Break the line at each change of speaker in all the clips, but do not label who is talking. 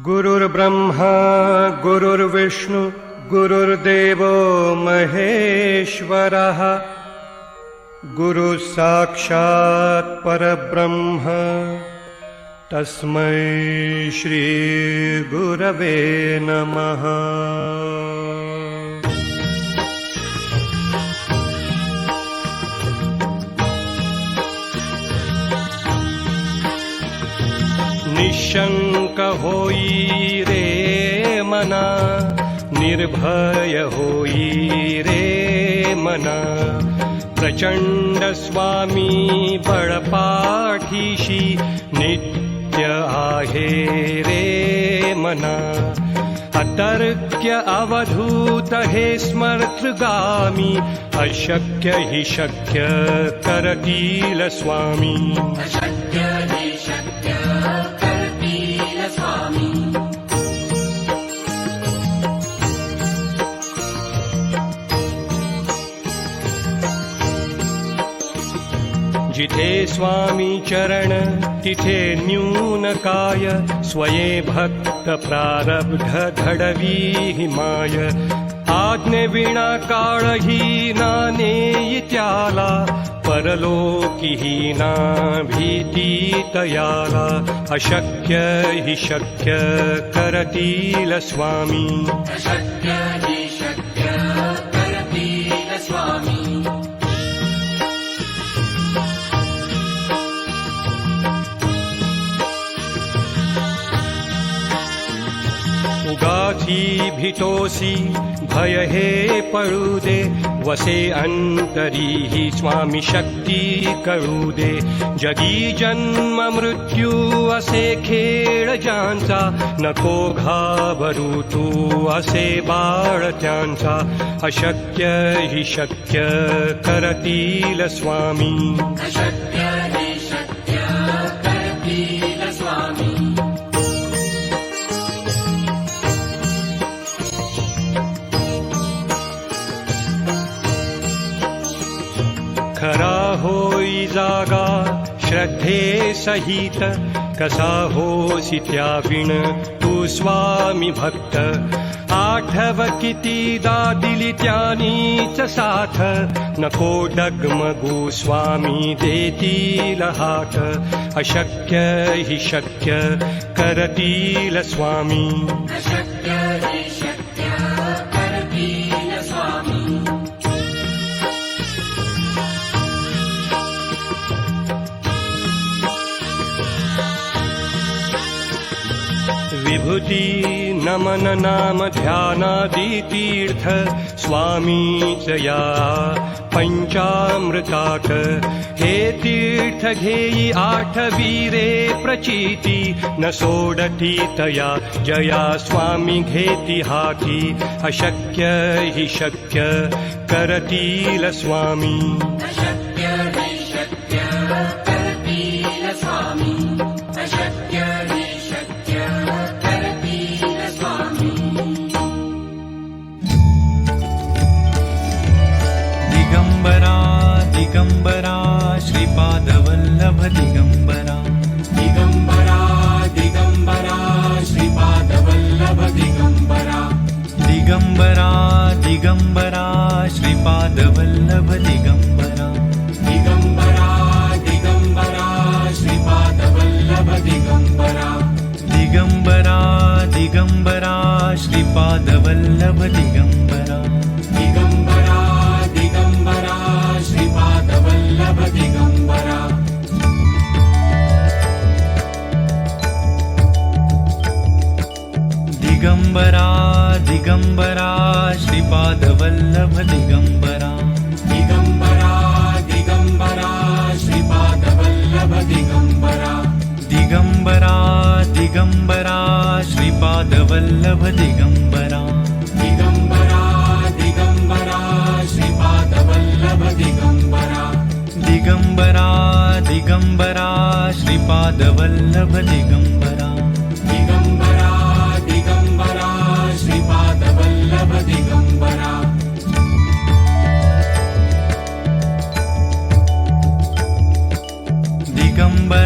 गुरुर्ब्रह्मा गुरुर्विष्णु गुरुर्देवो महेश्वरः गुरुः साक्षात् परब्रह्म तस्मै श्री गुरवे नमः। निशंक होई रे मना, निर्भय होई रे मना, प्रचंड स्वामी बळपाठीशी नित्य आहे रे मना। अतर्क्य अवधूत हे स्मर्तगामी, अशक्य हि शक्य करतील स्वामी।
अशक्य हि शक्य करतील स्वामी।
जिथे स्वामी चरण तिथे न्यून काय, स्वये भक्त प्रारब्ध घडवी हिमाय। आज्ञेविना काळही ना नेई त्याला, परलोकीही ना भीती तयाला। अशक्य हि शक्य करतील स्वामी।
अशक्य हि शक्य करतील स्वामी।
उगाची भीतोसी भय हे पळू दे, वसे अंतरी ही स्वामी शक्ती कळू दे। जगी जन्म मृत्यू असे खेळ ज्यांचा, नको घाबरू तू असे बाळ त्यांचा। अशक्य हि शक्य करतील स्वामी।
अशक्य हि शक्य करतील स्वामी।
खरा होई जागा श्रद्धे सहित, कसा होसी त्याविण तू स्वामी भक्त। आठव कितीदा दिली त्यानीच साथ, नको डगमगू स्वामी देतील हात। अशक्य हि शक्य करतील स्वामी।
अशक्य हि शक्य करतील स्वामी।
विभूती नमन नाम ध्यानादि तीर्थ, स्वामीच या पंचामृताक। हे तीर्थ घेई आठवी रे प्रचिती, न सोडती तया जया स्वामी घेती हाती। अशक्य हि शक्य करतील स्वामी।
अशक्य हि शक्य करतील स्वामी। अशक्य हि शक्य करतील स्वामी।
दिगंबरा दिगंबरा श्रीपादवल्लभ दिगंबरा।
दिगंबरा दिगंबरा श्रीपादवल्लभ दिगंबरा।
दिगंबरा दिगंबरा श्रीपादवल्लभ दिगंबरा।
दिगंबरा दिगंबरा श्रीपादवल्लभ दिगंबरा।
दिगंबरा दिगंबरा श्रीपादवल्लभ दिगंबरा।
दिगंबरा दिगंबरा श्रीपादवल्लभ दिगंबरा।
दिगंबरा दिगंबरा श्रीपादवल्लभ दिगंबरा।
दिगंबरा दिगंबरा श्रीपादवल्लभ दिगंबरा।
दिगंबरा दिगंबरा श्रीपादवल्लभ दिगंबरा।
दिगंबरा दिगंबरा श्रीपादवल्लभ दिगंबरा।
दिगंबरा दिगंबरा श्रीपादवल्लभ दिगंबरा।
दिगंबरा दिगंबरा श्रीपादवल्लभ दिगंबरा।
दिगंबरा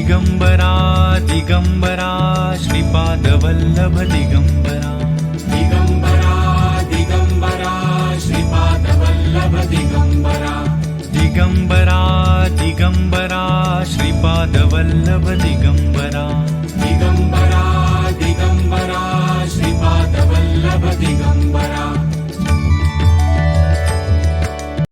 दिगंबरा दिगंबरा श्रीपादवल्लभ दिगंबरा
दिगंबरा दिगंबरा श्रीपादवल्लभ दिगंबरा
दिगंबरा दिगंबरा श्रीपादवल्लभ दिगंबरा